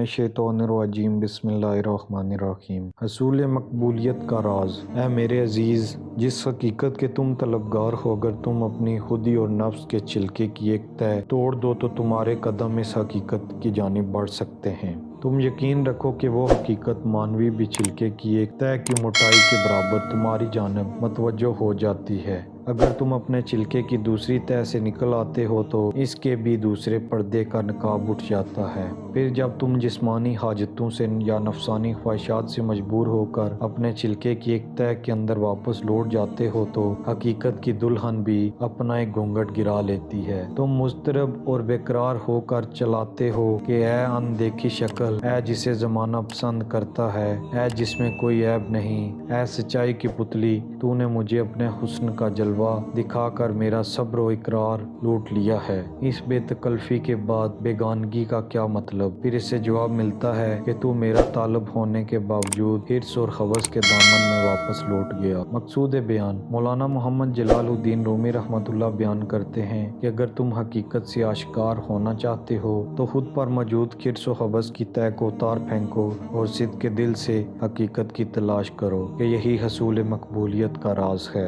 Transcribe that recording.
मिनश्शैतानिर्रजीम बिस्मिल्लाहिर्रहमानिर्रहीम। हसूल मकबूलियत का राज। ऐ मेरे अजीज़, जिस हकीकत के तुम तलबगार हो, अगर तुम अपनी खुदी और नफ्स के छिलके की एक तह तोड़ दो तो तुम्हारे कदम इस हकीकत की जानिब बढ़ सकते हैं। तुम यकीन रखो कि वो हकीकत मानवी भी छिलके की एक तह की मोटाई के बराबर तुम्हारी जानिब मतवज्जो हो जाती है। अगर तुम अपने छिलके की दूसरी तह से निकल आते हो तो इसके भी दूसरे पर्दे का नकाब उठ जाता है। फिर जब तुम जिस्मानी हाजतों से या नफसानी ख्वाहिशात से मजबूर होकर अपने छिलके की एक तह के अंदर वापस लौट जाते हो तो हकीकत की दुल्हन भी अपना एक घूंघट गिरा लेती है। तुम मुस्तरब और बेकरार होकर चलाते हो कि ऐ अनदेखी शक्ल, ऐ जिसे जमाना पसंद करता है, ऐ जिसमें कोई ऐब नहीं, ऐ सच्चाई की पुतली, तूने मुझे अपने हुस्न का जलवा दिखाकर मेरा सब्र और इकरार लूट लिया है। इस बेतकल्फी के बाद बेगानगी का क्या मतलब? फिर इससे जवाब मिलता है कि तू मेरा तालब होने के बावजूद हिर्स और हवस के दामन में वापस लौट गया। मकसूद बयान। मौलाना मोहम्मद जलालुद्दीन रूमी रहमतुल्लाह बयान करते हैं कि अगर तुम हकीकत से आश्कार होना चाहते हो तो खुद पर मौजूद हिर्स और हवस की तह को उतार फेंको और सिद्क़ के दिल से हकीकत की तलाश करो कि यही हसूल मकबूलियत का राज है।